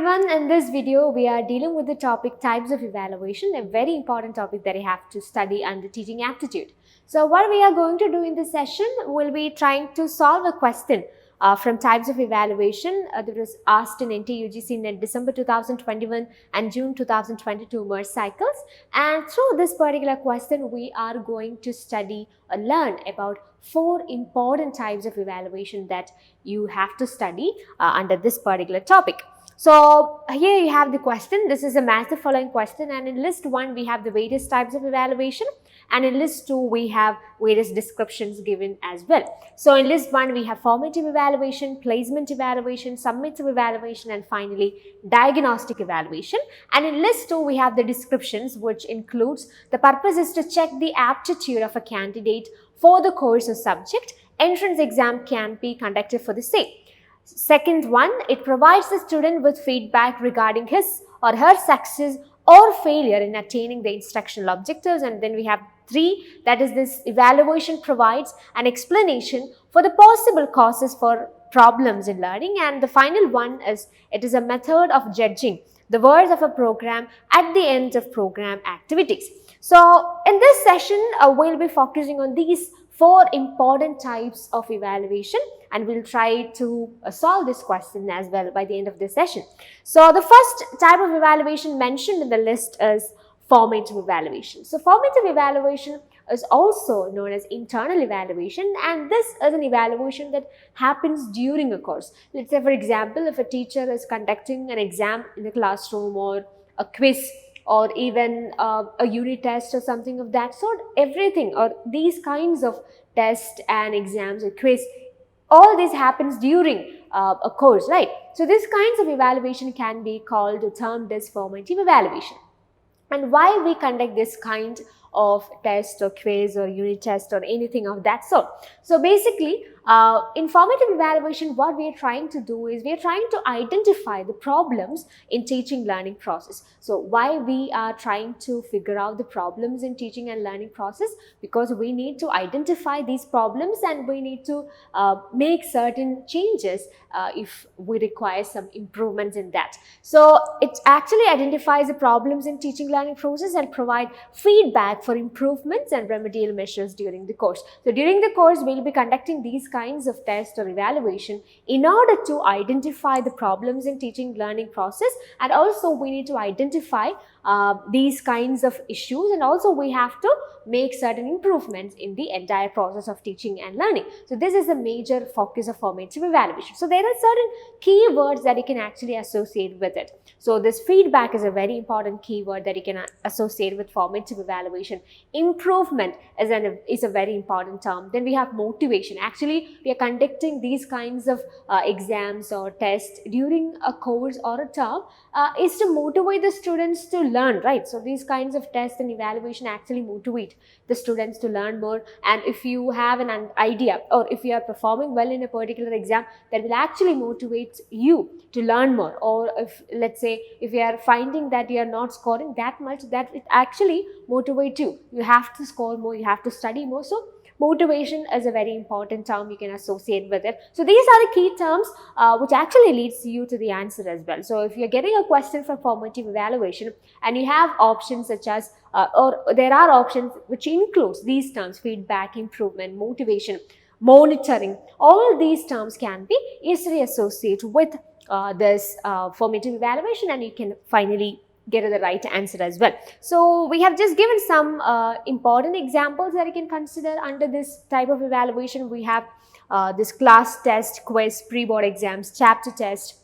everyone, in this video we are dealing with the topic types of evaluation, a very important topic that you have to study under teaching aptitude. So what we are going to do in this session, we'll be trying to solve a question from types of evaluation that was asked in NTA UGC in December 2021 and June 2022 merge cycles. And through this particular question, we are going to study or learn about 4 important types of evaluation that you have to study under this particular topic. So here you have the question. This is a massive following question, and in list 1 we have the various types of evaluation, and in list 2 we have various descriptions given as well. So in list 1 we have formative evaluation, placement evaluation, summative evaluation, and finally diagnostic evaluation. And in list 2 we have the descriptions, which includes the purpose is to check the aptitude of a candidate for the course or subject. Entrance exam can be conducted for the same. Second one, it provides the student with feedback regarding his or her success or failure in attaining the instructional objectives. And then we have 3, that is, this evaluation provides an explanation for the possible causes for problems in learning. And the final one is, it is a method of judging the words of a program at the end of program activities. So in this session, we'll be focusing on these 4 important types of evaluation, and we'll try to solve this question as well by the end of this session. So the first type of evaluation mentioned in the list is formative evaluation. So formative evaluation is also known as internal evaluation, and this is an evaluation that happens during a course. Let's say, for example, if a teacher is conducting an exam in the classroom, or a quiz, or even a unit test or something of that sort, everything, or these kinds of tests and exams or quiz, all this happens during a course, right? So these kinds of evaluation can be called or termed as formative evaluation. And why we conduct this kind of test or quiz or unit test or anything of that sort? So basically, in formative evaluation, what we are trying to do is we are trying to identify the problems in teaching learning process. So why we are trying to figure out the problems in teaching and learning process? Because we need to identify these problems, and we need to make certain changes if we require some improvements in that. So it actually identifies the problems in teaching learning process and provide feedback for improvements and remedial measures during the course. So during the course, we'll be conducting these kinds of tests or evaluation in order to identify the problems in teaching learning process, and also we need to identify these kinds of issues, and also we have to make certain improvements in the entire process of teaching and learning. So this is a major focus of formative evaluation. So there are certain keywords that you can actually associate with it. So this feedback is a very important keyword that you can associate with formative evaluation. Improvement is a very important term. Then we have motivation. Actually, we are conducting these kinds of exams or tests during a course or a term is to motivate the students to learn, right? So these kinds of tests and evaluation actually motivate the students to learn more. And if you have an idea, or if you are performing well in a particular exam, that will actually motivate you to learn more. Or if, let's say, if you are finding that you are not scoring that much, that it actually motivates you. You have to score more, you have to study more. So motivation is a very important term you can associate with it. So these are the key terms which actually leads you to the answer as well. So if you're getting a question for formative evaluation and you have options such as or there are options which includes these terms: feedback, improvement, motivation, monitoring, all these terms can be easily associated with this formative evaluation, and you can finally get the right answer as well. So we have just given some important examples that you can consider under this type of evaluation. We have this class test, quiz, pre-board exams, chapter test,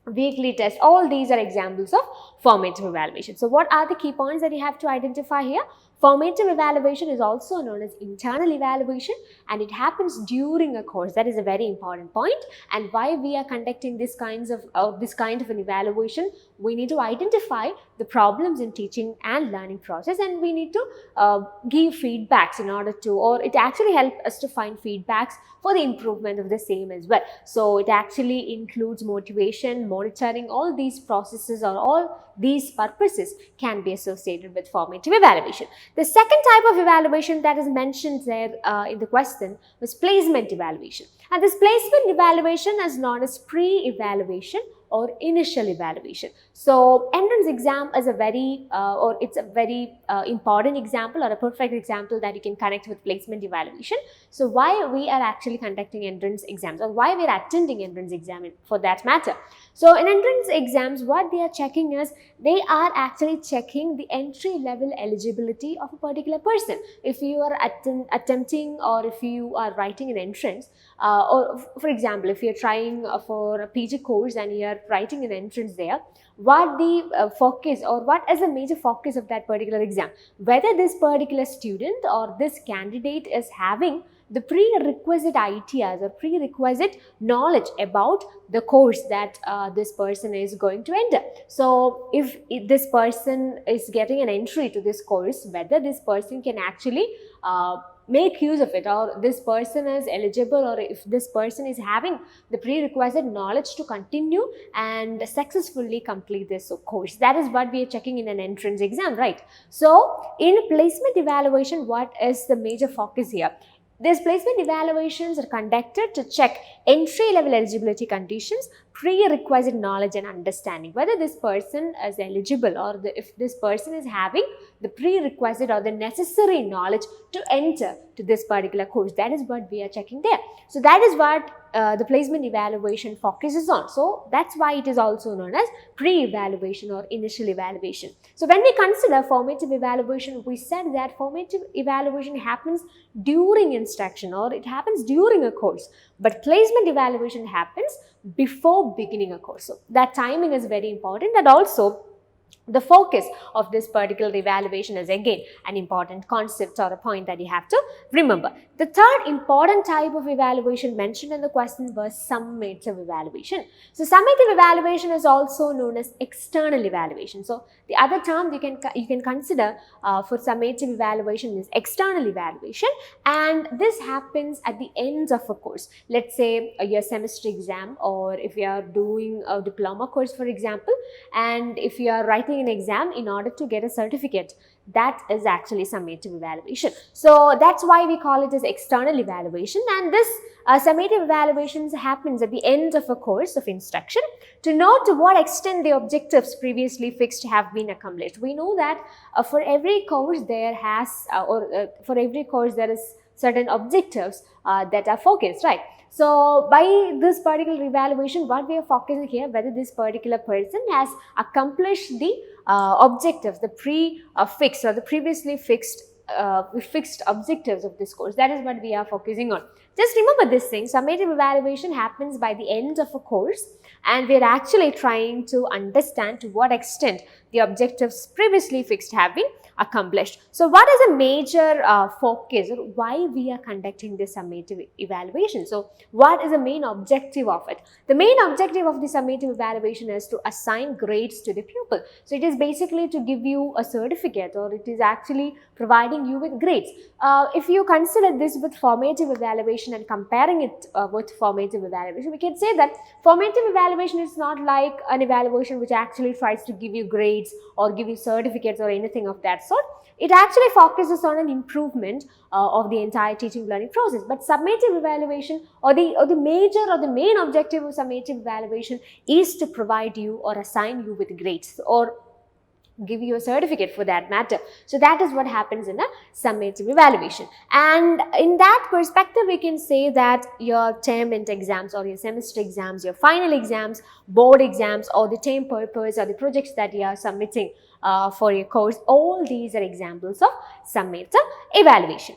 weekly test. All these are examples of formative evaluation. So what are the key points that you have to identify here? Formative evaluation is also known as internal evaluation, and it happens during a course. That is a very important point. And why we are conducting this kind of an evaluation, we need to identify the problems in teaching and learning process, and we need to give feedbacks in order to, or it actually helps us to find feedbacks for the improvement of the same as well. So it actually includes motivation, monitoring. All these processes or all these purposes can be associated with formative evaluation. The second type of evaluation that is mentioned there in the question was placement evaluation. And this placement evaluation is known as pre-evaluation or initial evaluation. So entrance exam is a very important example or a perfect example that you can connect with placement evaluation. So why we are actually conducting entrance exams, or why we are attending entrance exam for that matter. So in entrance exams, what they are checking is, they are actually checking the entry level eligibility of a particular person. If you are attempting, or if you are writing an entrance, or for example, if you're trying for a PG course and you're writing an entrance there, what the focus, or what is the major focus of that particular exam, whether this particular student or this candidate is having the prerequisite ideas or prerequisite knowledge about the course that this person is going to enter. So if this person is getting an entry to this course, whether this person can actually make use of it, or this person is eligible, or if this person is having the prerequisite knowledge to continue and successfully complete this course. That is what we are checking in an entrance exam, right? So in placement evaluation, what is the major focus here? These placement evaluations are conducted to check entry-level eligibility conditions, prerequisite knowledge and understanding, whether this person is eligible, or if this person is having the prerequisite or the necessary knowledge to enter to this particular course. That is what we are checking there. So that is what the placement evaluation focuses on. So that's why it is also known as pre-evaluation or initial evaluation. So when we consider formative evaluation, we said that formative evaluation happens during instruction, or it happens during a course, but placement evaluation happens before beginning a course. So that timing is very important, and also the focus of this particular evaluation is again an important concept or a point that you have to remember. The third important type of evaluation mentioned in the question was summative evaluation. So summative evaluation is also known as external evaluation. So the other term you can consider for summative evaluation is external evaluation, and this happens at the end of a course. Let's say your semester exam, or if you are doing a diploma course, for example, and if you are writing an exam in order to get a certificate, that is actually summative evaluation. So that's why we call it as external evaluation, and this summative evaluations happens at the end of a course of instruction to know to what extent the objectives previously fixed have been accomplished. We know that for every course there for every course there is certain objectives that are focused, right? So by this particular evaluation, what we are focusing here, whether this particular person has accomplished the objectives, the fixed or the previously fixed objectives of this course. That is what we are focusing on. Just remember this thing, summative evaluation happens by the end of a course, and we are actually trying to understand to what extent the objectives previously fixed have been accomplished. So what is a major focus, or why we are conducting this summative evaluation? So what is the main objective of it? The main objective of the summative evaluation is to assign grades to the pupil. So it is basically to give you a certificate, or it is actually providing you with grades. If you consider this with formative evaluation and comparing it with formative evaluation, we can say that formative evaluation is not like an evaluation which actually tries to give you grades or give you certificates or anything of that sort. It actually focuses on an improvement of the entire teaching learning process. But summative evaluation, or the major or the main objective of summative evaluation is to provide you or assign you with grades, or give you a certificate for that matter. So that is what happens in a summative evaluation. And in that perspective, we can say that your term end exams, or your semester exams, your final exams, board exams, or the term papers, or the projects that you are submitting for your course, all these are examples of summative evaluation.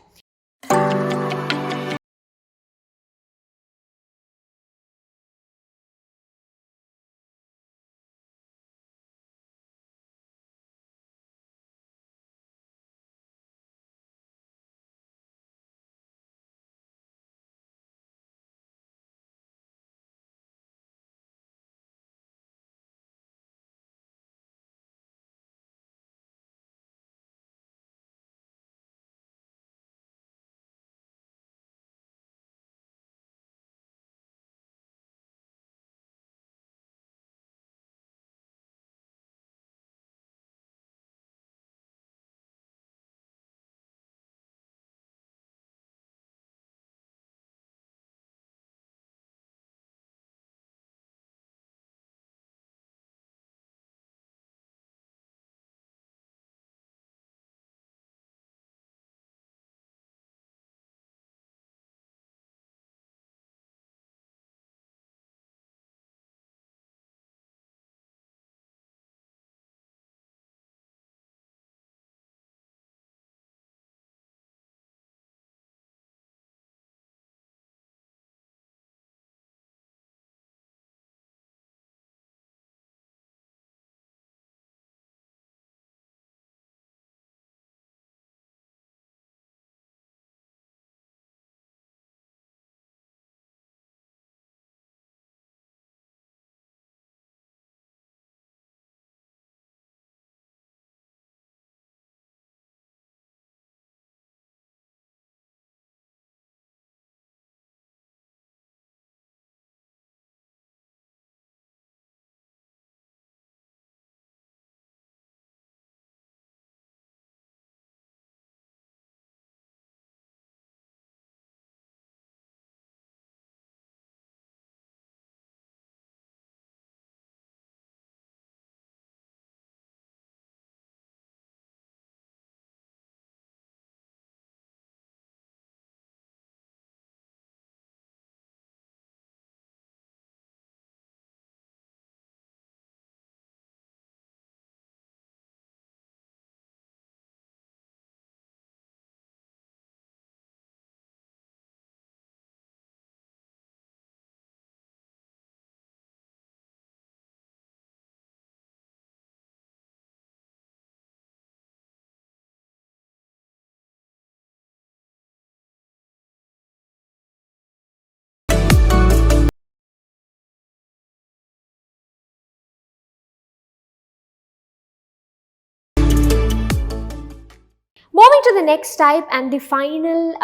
the next type and the final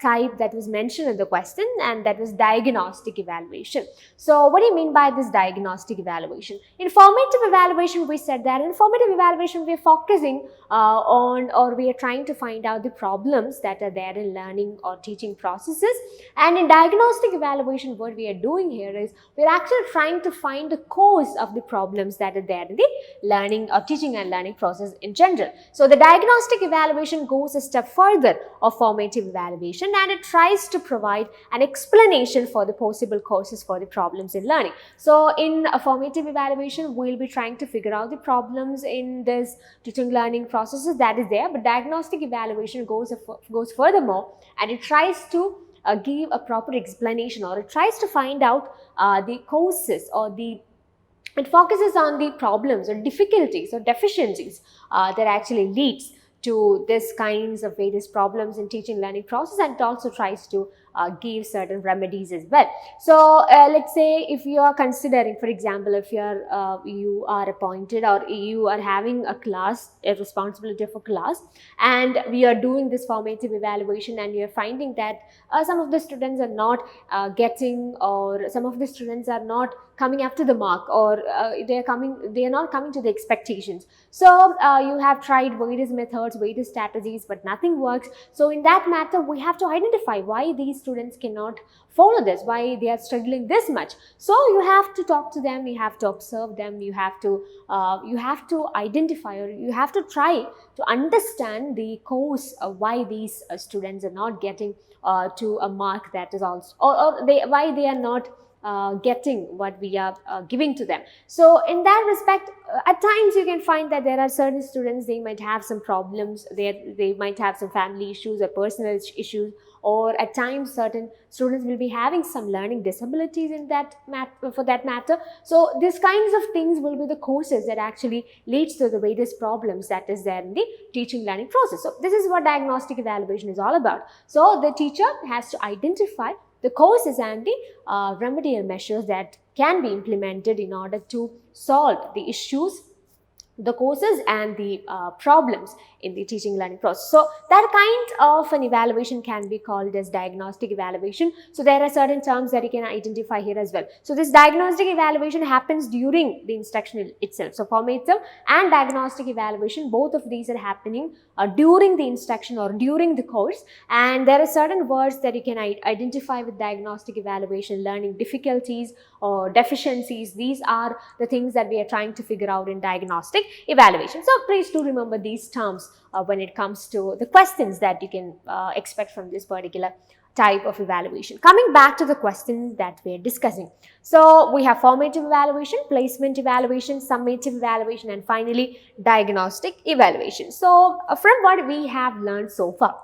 type that was mentioned in the question, and that was diagnostic evaluation. So what do you mean by this diagnostic evaluation? In formative evaluation, we said that in formative evaluation we are focusing on, or we are trying to find out the problems that are there in learning or teaching processes. And in diagnostic evaluation, what we are doing here is we are actually trying to find the cause of the problems that are there in the learning or teaching and learning process in general. So the diagnostic evaluation goes a step further of formative evaluation, and it tries to provide an explanation for the possible causes for the problems in learning. So in a formative evaluation, we'll be trying to figure out the problems in this teaching learning processes that is there, but diagnostic evaluation goes furthermore, and it tries to give a proper explanation, or it tries to find out the causes, or it focuses on the problems or difficulties or deficiencies that actually leads to this kinds of various problems in teaching learning process, and it also tries to give certain remedies as well. So let's say if you are considering, for example, if you are appointed or you are having a class, a responsibility of a class, and we are doing this formative evaluation, and you are finding that some of the students are not getting, or some of the students are not coming up to the mark, or they are not coming to the expectations. So you have tried various methods, various strategies, but nothing works. So in that matter, we have to identify why these students cannot follow this, why they are struggling this much. So you have to talk to them, you have to observe them, you have to identify, or you have to try to understand the cause of why these students are not getting to a mark that is also, or why they are not getting what we are giving to them. So in that respect, at times you can find that there are certain students, they might have some problems, they might have some family issues or personal issues, or at times certain students will be having some learning disabilities in that for that matter. So these kinds of things will be the causes that actually leads to the various problems that is there in the teaching learning process. So this is what diagnostic evaluation is all about. So the teacher has to identify the causes and the remedial measures that can be implemented in order to solve the issues, the causes and the problems in the teaching learning process. So that kind of an evaluation can be called as diagnostic evaluation. So there are certain terms that you can identify here as well. So this diagnostic evaluation happens during the instruction itself. So formative and diagnostic evaluation, both of these are happening during the instruction or during the course, and there are certain words that you can identify with diagnostic evaluation: learning difficulties or deficiencies. These are the things that we are trying to figure out in diagnostic evaluation. So please do remember these terms when it comes to the questions that you can expect from this particular type of evaluation. Coming back to the question that we are discussing. So we have formative evaluation, placement evaluation, summative evaluation, and finally diagnostic evaluation. So from what we have learned so far,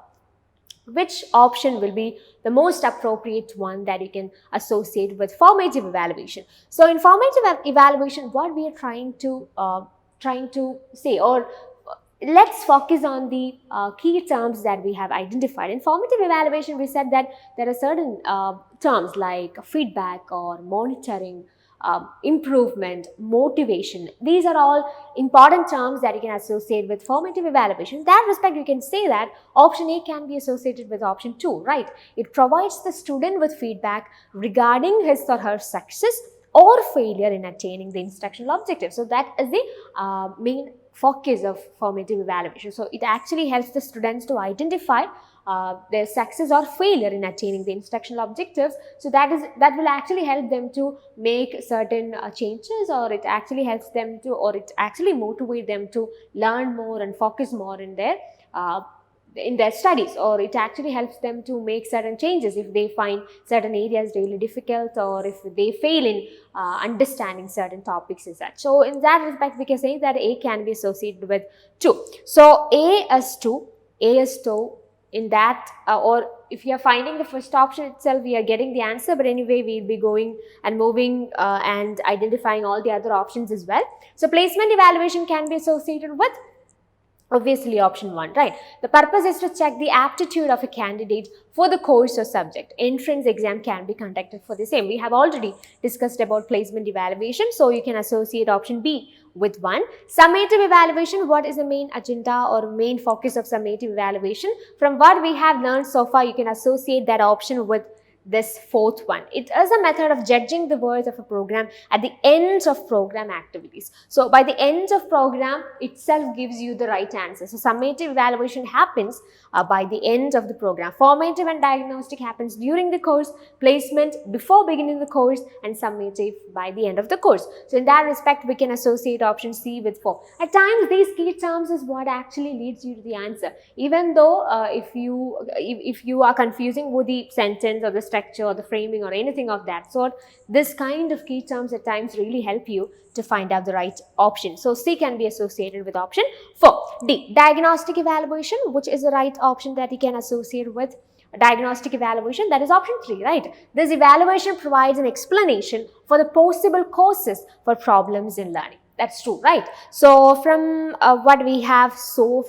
which option will be the most appropriate one that you can associate with formative evaluation? So in formative evaluation, what we are trying to say, or let's focus on the key terms that we have identified. In formative evaluation, we said that there are certain terms like feedback or monitoring, improvement, motivation. These are all important terms that you can associate with formative evaluation. In that respect, you can say that option A can be associated with option 2, right? It provides the student with feedback regarding his or her success or failure in attaining the instructional objective. So that is the main focus of formative evaluation. So it actually helps the students to identify their success or failure in attaining the instructional objectives. So that will actually help them to make certain changes, or it actually helps them to, or it actually motivate them to learn more and focus more in their studies, or it actually helps them to make certain changes if they find certain areas really difficult, or if they fail in understanding certain topics as such. So in that respect, we can say that A can be associated with 2. So A is 2 in that, or if you are finding the first option itself, we are getting the answer, but anyway, we'll be going and moving and identifying all the other options as well. So placement evaluation can be associated with obviously option 1, right? The purpose is to check the aptitude of a candidate for the course or subject. Entrance exam can be conducted for the same. We have already discussed about placement evaluation, so you can associate option B with 1. Summative evaluation, what is the main agenda or main focus of summative evaluation? From what we have learned so far, you can associate that option with this 4th one. It is a method of judging the worth of a program at the end of program activities. So by the end of program itself gives you the right answer. So summative evaluation happens by the end of the program. Formative and diagnostic happens during the course, placement before beginning the course, and summative by the end of the course. So in that respect, we can associate option C with 4. At times, these key terms is what actually leads you to the answer. Even though if you are confusing with the sentence or the structure or the framing or anything of that sort, this kind of key terms at times really help you to find out the right option. So C can be associated with option 4. D, diagnostic evaluation, which is the right option that you can associate with diagnostic evaluation, that is option 3, right? This evaluation provides an explanation for the possible causes for problems in learning. That's true, right? So from what we have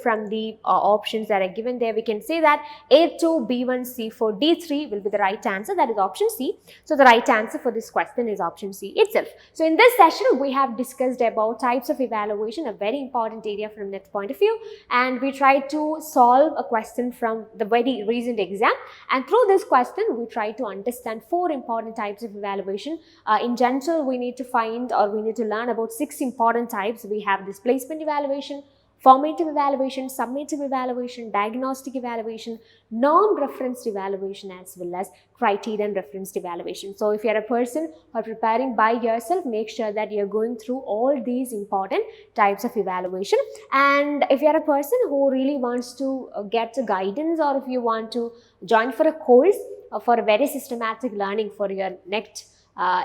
from the options that are given there, we can say that A2, B1, C4, D3 will be the right answer. That is option C. So the right answer for this question is option C itself. So in this session, we have discussed about types of evaluation, a very important area from that point of view. And we tried to solve a question from the very recent exam. And through this question, we try to understand 4 important types of evaluation. In general, we need to find or we need to learn about 6 important types. We have displacement evaluation, formative evaluation, summative evaluation, diagnostic evaluation, norm-referenced evaluation, as well as criterion-referenced evaluation. So if you are a person who are preparing by yourself, make sure that you are going through all these important types of evaluation. And if you are a person who really wants to get guidance, or if you want to join for a course for a very systematic learning for your next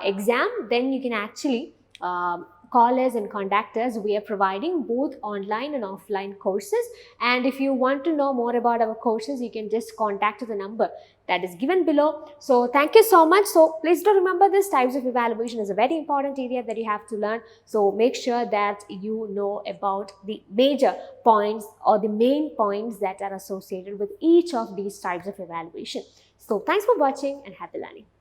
exam, then you can actually call us and contact us. We are providing both online and offline courses. And if you want to know more about our courses, you can just contact the number that is given below. So thank you so much. So please do remember this types of evaluation is a very important area that you have to learn. So make sure that you know about the major points or the main points that are associated with each of these types of evaluation. So thanks for watching and happy learning.